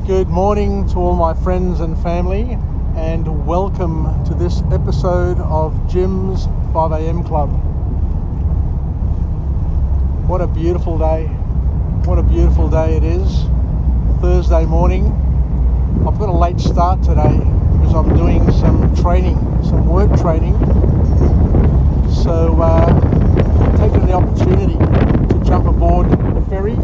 Good morning to all my friends and family, and welcome to this episode of Jim's 5am Club. What a beautiful day. What a beautiful day it is. Thursday morning. I've got a late start today because I'm doing some training, some work training. So I've taken the opportunity to jump aboard the ferry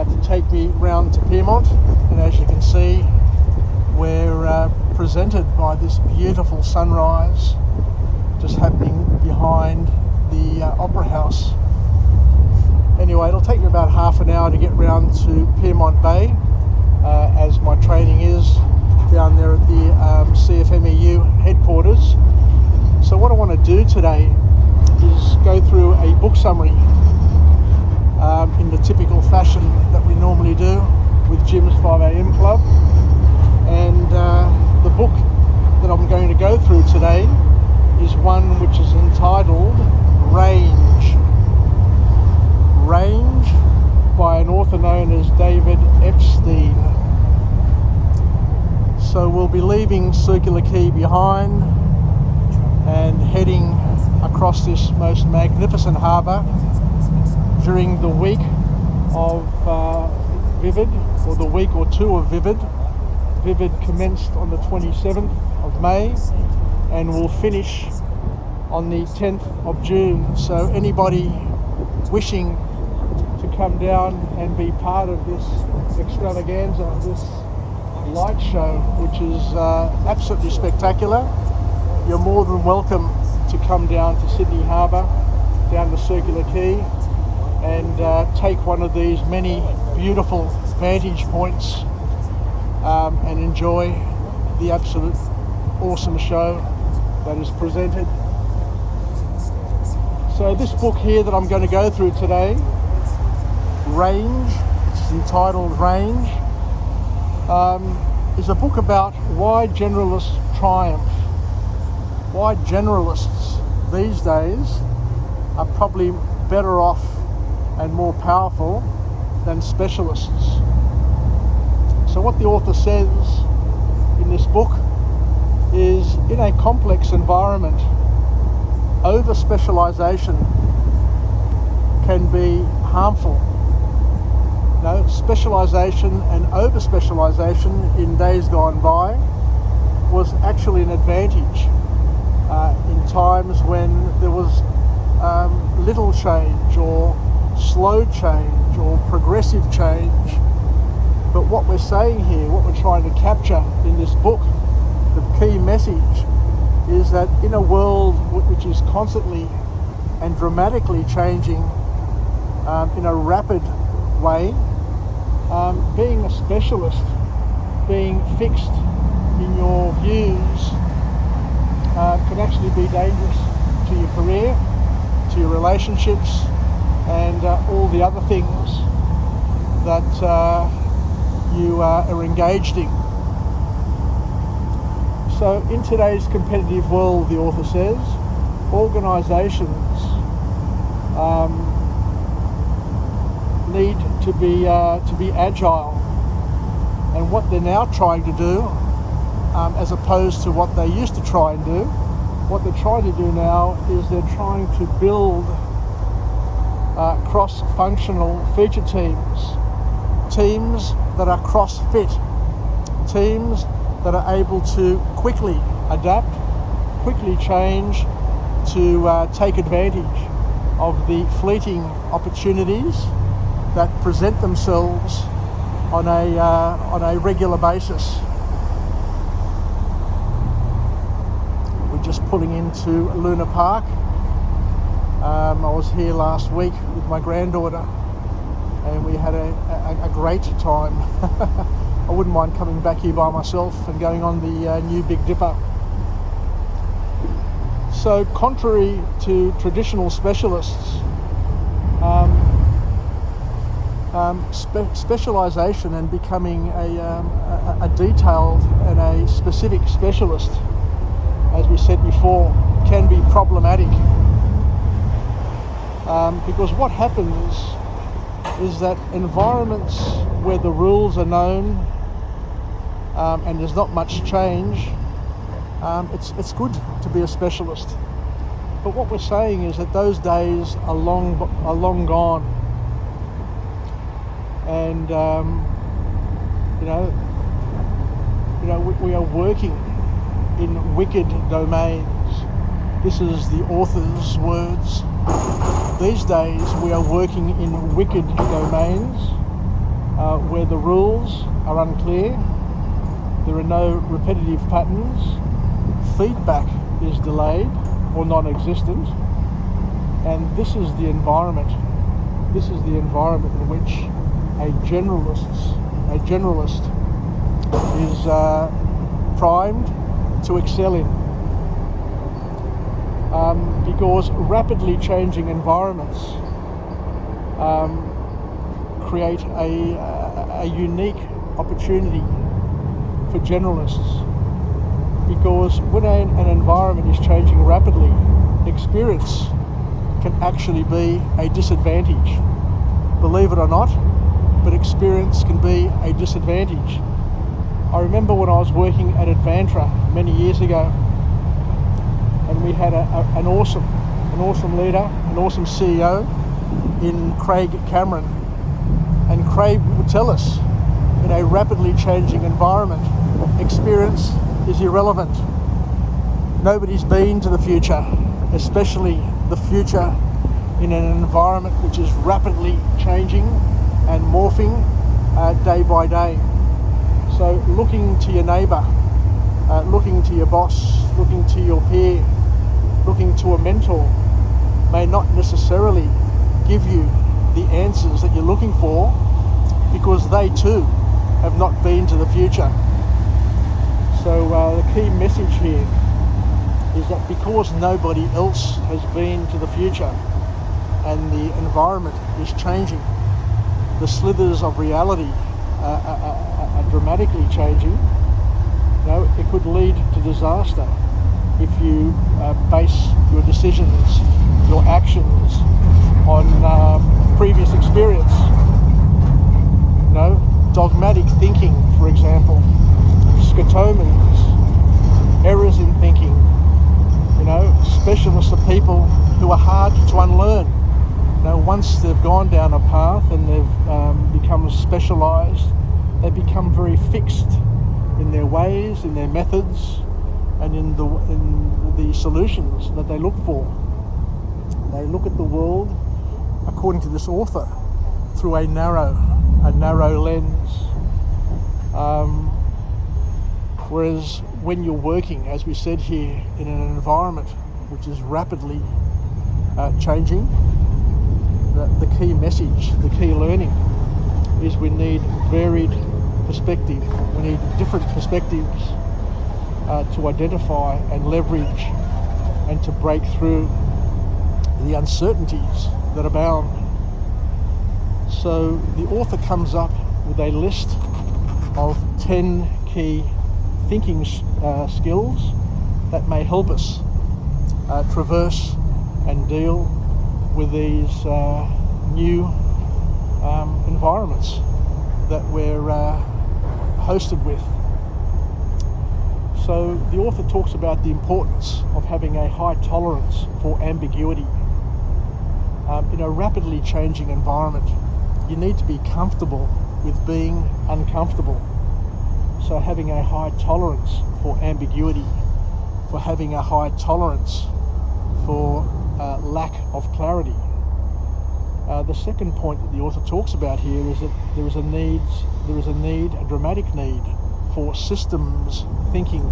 to take me round to Piedmont, and as you can see, we're presented by this beautiful sunrise just happening behind the Opera House. Anyway, it'll take me about half an hour to get round to Piedmont Bay, as my training is down there at the CFMEU headquarters. So what I want to do today is go through a book summary in the typical fashion that we normally do with Jim's 5am Club. And the book that I'm going to go through today is one which is entitled Range. Range by an author known as David Epstein. So we'll be leaving Circular Quay behind and heading across this most magnificent harbour during the week of Vivid, or the week or two of Vivid. Vivid commenced on the 27th of May and will finish on the 10th of June. So anybody wishing to come down and be part of this extravaganza, this light show, which is absolutely spectacular, you're more than welcome to come down to Sydney Harbour, down to Circular Quay, and take one of these many beautiful vantage points and enjoy the absolute awesome show that is presented. So this book here that I'm going to go through today, Range, it's entitled Range, is a book about why generalists triumph, why generalists these days are probably better off and more powerful than specialists. So what the author says in this book is, in a complex environment, over-specialisation can be harmful. No, specialisation and over-specialisation in days gone by was actually an advantage in times when there was little change or slow change or progressive change. But what we're saying here, what we're trying to capture in this book, the key message is that in a world which is constantly and dramatically changing in a rapid way, being a specialist, being fixed in your views, can actually be dangerous to your career, to your relationships, and all the other things that you are engaged in. So in today's competitive world, the author says, organisations need to be agile, and what they're now trying to do, as opposed to what they used to try and do, what they're trying to do now is they're trying to build cross-functional feature teams that are cross-fit, teams that are able to quickly adapt, quickly change, to take advantage of the fleeting opportunities that present themselves on a regular basis. We're just pulling into Luna Park. I was here last week with my granddaughter, and we had a great time. I wouldn't mind coming back here by myself and going on the new Big Dipper. So contrary to traditional specialists, specialisation and becoming a detailed and a specific specialist, as we said before, can be problematic. Because what happens is that environments where the rules are known and there's not much change, it's good to be a specialist. But what we're saying is that those days are long gone, and we are working in wicked domains. This is the author's words. These days we are working in wicked domains where the rules are unclear, there are no repetitive patterns, feedback is delayed or non-existent, and this is the environment. This is the environment in which a generalist is primed to excel in. Because rapidly changing environments create a unique opportunity for generalists. Because when an environment is changing rapidly, experience can actually be a disadvantage. Believe it or not, but experience can be a disadvantage. I remember when I was working at Advantra many years ago, and we had an awesome leader, an awesome CEO in Craig Cameron. And Craig would tell us, in a rapidly changing environment, experience is irrelevant. Nobody's been to the future, especially the future in an environment which is rapidly changing and morphing day by day. So looking to your neighbour, looking to your boss, looking to your peer, looking to a mentor may not necessarily give you the answers that you're looking for, because they too have not been to the future. So the key message here is that because nobody else has been to the future and the environment is changing, the slithers of reality are dramatically changing. It could lead to disaster if you base your decisions, your actions on previous experience. Dogmatic thinking, for example, scotomies, errors in thinking. Specialists are people who are hard to unlearn. Once they've gone down a path and they've become specialised, they become very fixed in their ways, in their methods, and in the solutions that they look for. They look at the world, according to this author, through a narrow lens. Whereas when you're working, as we said here, in an environment which is rapidly changing, the key message, the key learning is we need varied perspective. We need different perspectives to identify and leverage and to break through the uncertainties that abound. So the author comes up with a list of 10 key thinking skills that may help us traverse and deal with these new environments that we're hosted with. So the author talks about the importance of having a high tolerance for ambiguity. In a rapidly changing environment, you need to be comfortable with being uncomfortable. So having a high tolerance for ambiguity, for having a high tolerance for lack of clarity. The second point that the author talks about here is that there is a dramatic need for systems thinking.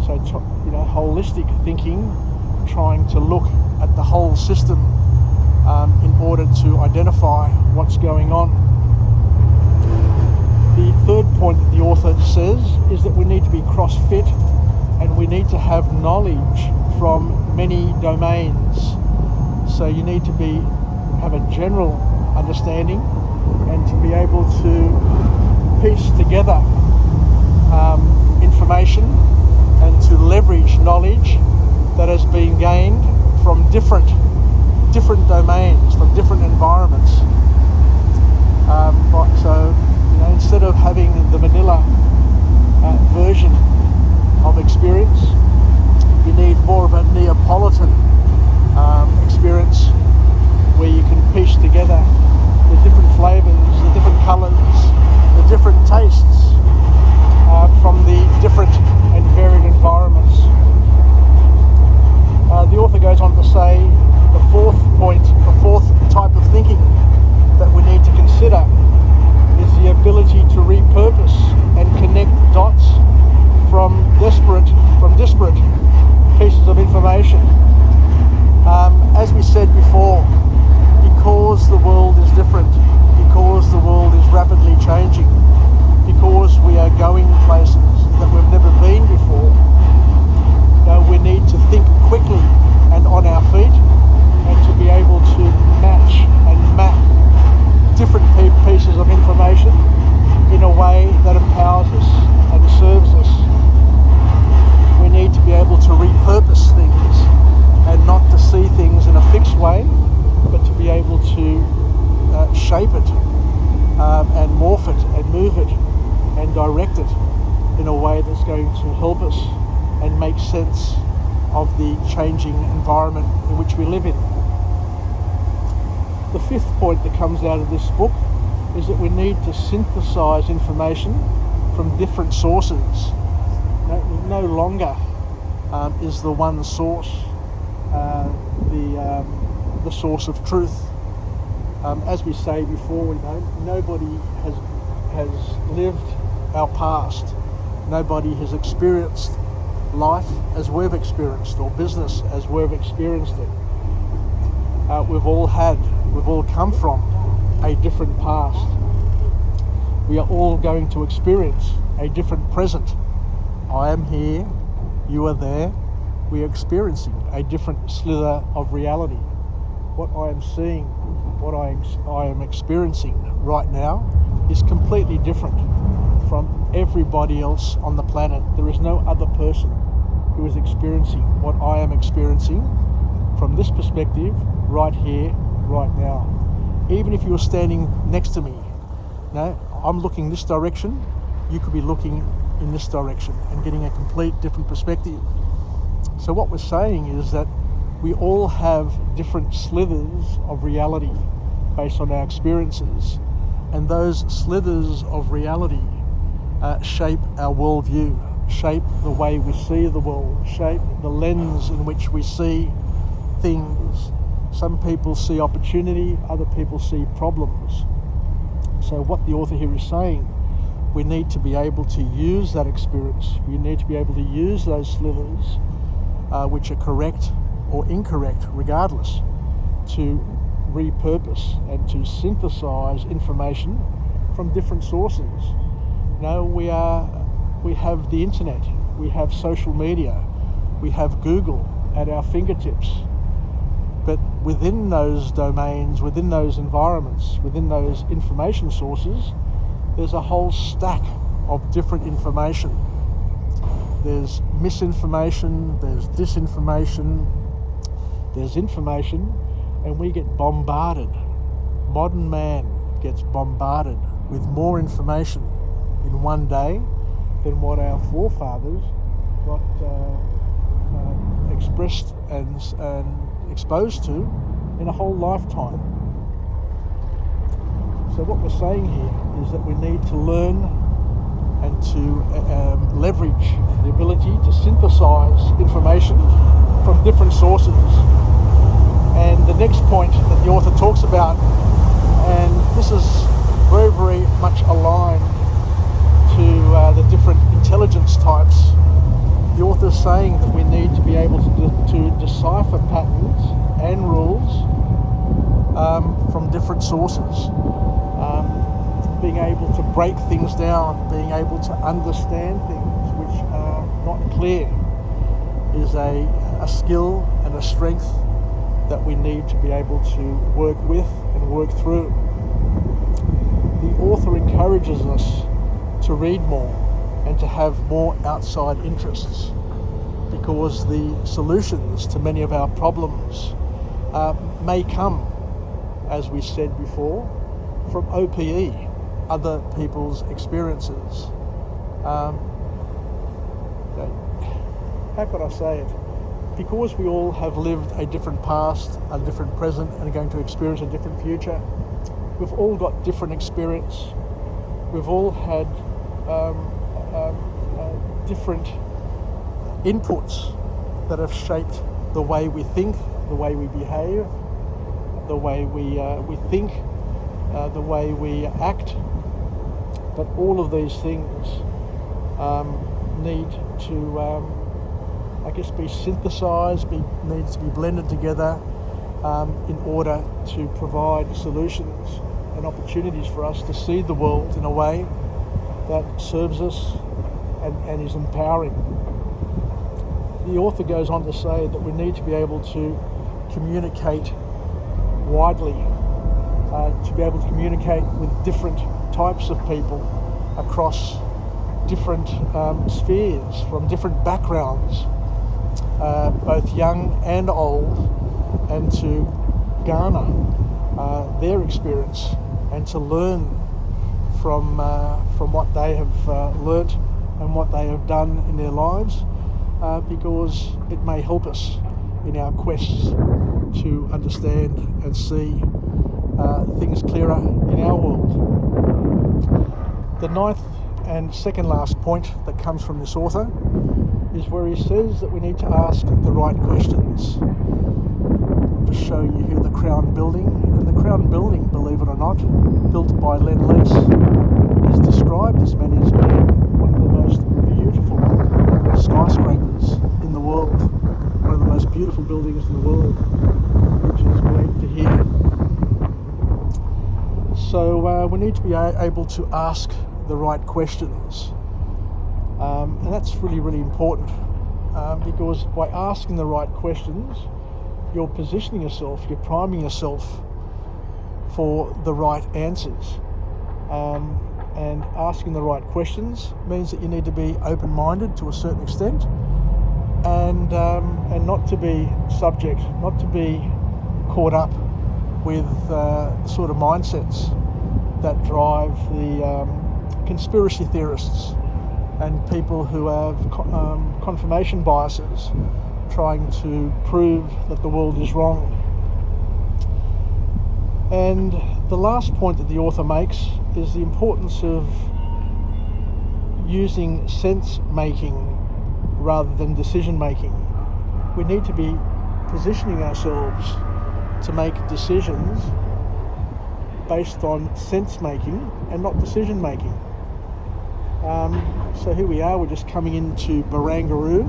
So, holistic thinking, trying to look at the whole system in order to identify what's going on. The third point that the author says is that we need to be cross-fit and we need to have knowledge from many domains. So you need to have a general understanding and to be able to piece together information and to leverage knowledge that has been gained from different domains, from different environments. So, instead of having the vanilla version of experience, you need more of a Neapolitan experience where you can piece together the different flavours, the different colours, the different tastes from the different and varied environments. The author goes on to say the fourth type of thinking that we need to consider is the ability to repurpose and connect dots from disparate pieces of information. As we said before, because the world is different, because the world is rapidly changing, because we are going places that we've never been before, we need to think quickly and on our feet, and to be able to match and map different pieces of information in a way that empowers us and serves us. We need to be able to repurpose things and not to see things in a fixed way, but to be able to shape it and morph it and move it and direct it in a way that's going to help us and make sense of the changing environment in which we live in. The fifth point that comes out of this book is that we need to synthesize information from different sources. No longer is the one source the source of truth. As we say before, nobody has lived our past. Nobody has experienced life as we've experienced, or business as we've experienced it. We've all come from a different past. We are all going to experience a different present. I am here, you are there. We are experiencing a different slither of reality. What I am seeing, what I am experiencing right now is completely different from everybody else on the planet. There is no other person who is experiencing what I am experiencing from this perspective right here, right now. Even if you were standing next to me, I'm looking this direction, you could be looking in this direction and getting a complete different perspective. So what we're saying is that we all have different slithers of reality based on our experiences, and those slithers of reality shape our worldview, shape the way we see the world, shape the lens in which we see things. Some people see opportunity, other people see problems. So what the author here is saying, we need to be able to use that experience. We need to be able to use those slithers, which are correct or incorrect regardless, to repurpose and to synthesize information from different sources. We have the internet, we have social media, we have Google at our fingertips. But within those domains, within those environments, within those information sources, there's a whole stack of different information. There's misinformation, there's disinformation, there's information, and we get bombarded. Modern man gets bombarded with more information in one day than what our forefathers got expressed and exposed to in a whole lifetime. So what we're saying here is that we need to learn and to leverage the ability to synthesize information from different sources. And the next point that the author talks about, and this is very, very much aligned to the different intelligence types. The author is saying that we need to be able to decipher patterns and rules from different sources. Being able to break things down, being able to understand things which are not clear is a skill and a strength that we need to be able to work with and work through. The author encourages us to read more and to have more outside interests, because the solutions to many of our problems may come, as we said before, from OPE, other people's experiences. How could I say it? Because we all have lived a different past, a different present, and are going to experience a different future, we've all got different experience. We've all had different inputs that have shaped the way we think, the way we behave, the way we think, the way we act. But all of these things need to, be synthesised, needs to be blended together in order to provide solutions and opportunities for us to see the world in a way that serves us and is empowering. The author goes on to say that we need to be able to communicate widely, to be able to communicate with different types of people across different spheres, from different backgrounds, both young and old, and to garner their experience and to learn from what they have learnt and what they have done in their lives, because it may help us in our quests to understand and see things clearer in our world. The ninth and second last point that comes from this author is where he says that we need to ask the right questions. Just showing you here the Crown Building, and the Crown Building, believe it or not, built by Len Lees, is described as being one of the most beautiful skyscrapers in the world, one of the most beautiful buildings in the world, which is great to hear. So we need to be able to ask the right questions, and that's really, really important, because by asking the right questions, you're positioning yourself, you're priming yourself for the right answers. And asking the right questions means that you need to be open-minded to a certain extent, and not to be subject, not to be caught up with the sort of mindsets that drive the conspiracy theorists and people who have confirmation biases, trying to prove that the world is wrong. And the last point that the author makes is the importance of using sense making rather than decision making. We need to be positioning ourselves to make decisions based on sense making and not decision making. So here we are, we're just coming into Barangaroo.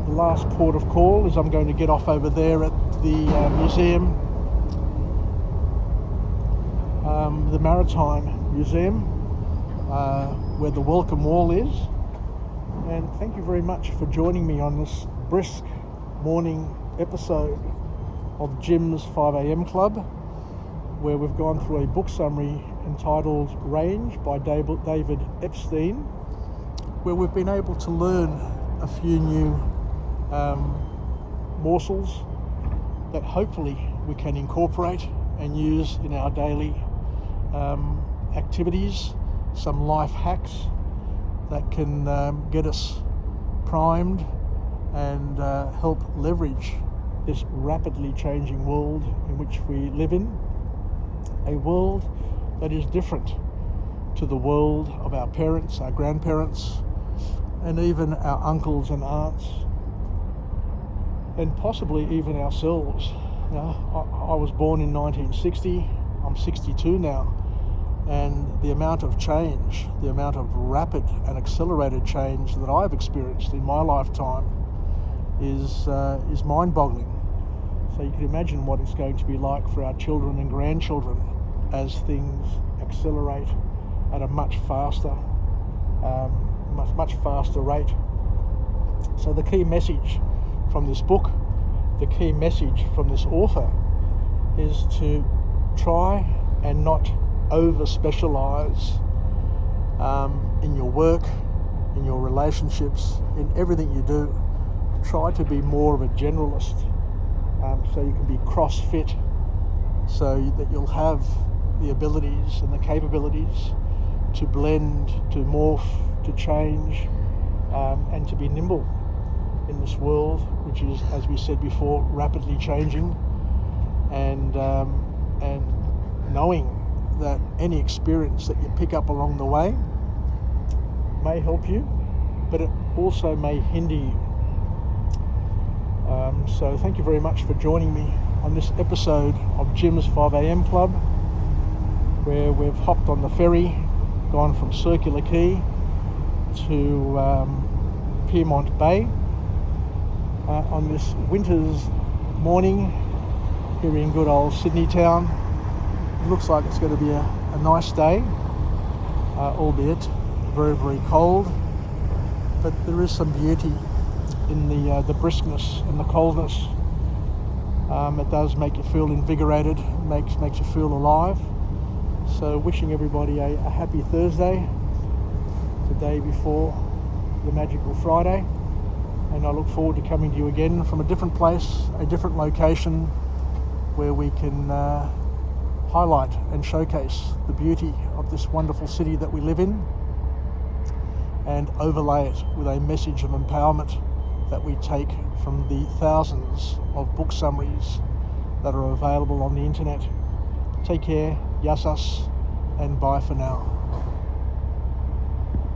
The last port of call is I'm going to get off over there at the museum, the Maritime Museum, where the Welcome Wall is. And thank you very much for joining me on this brisk morning episode of Jim's 5am Club, where we've gone through a book summary entitled Range by David Epstein, where we've been able to learn a few new morsels that hopefully we can incorporate and use in our daily activities, some life hacks that can get us primed and help leverage this rapidly changing world in which we live in, a world that is different to the world of our parents, our grandparents, and even our uncles and aunts, and possibly even ourselves. You know, I was born in 1960, I'm 62 now, and the amount of change, the amount of rapid and accelerated change that I've experienced in my lifetime is mind-boggling. So you can imagine what it's going to be like for our children and grandchildren as things accelerate at a much faster rate. So the key message from this book, the key message from this author, is to try and not over-specialise in your work, in your relationships, in everything you do. Try to be more of a generalist, so you can be cross-fit, so that you'll have the abilities and the capabilities to blend, to morph, to change, and to be nimble in this world, which is, as we said before, rapidly changing, and knowing that any experience that you pick up along the way may help you, but it also may hinder you. So thank you very much for joining me on this episode of Jim's 5am Club, where we've hopped on the ferry, gone from Circular Quay to Pyrmont Bay on this winter's morning here in good old Sydney town. It looks like it's going to be a nice day, albeit very, very cold, but there is some beauty in the briskness and the coldness. It does make you feel invigorated, makes you feel alive. So wishing everybody a happy Thursday, the day before the magical Friday, and I look forward to coming to you again from a different place, a different location, where we can highlight and showcase the beauty of this wonderful city that we live in, and overlay it with a message of empowerment that we take from the thousands of book summaries that are available on the internet. Take care, yasas, and bye for now.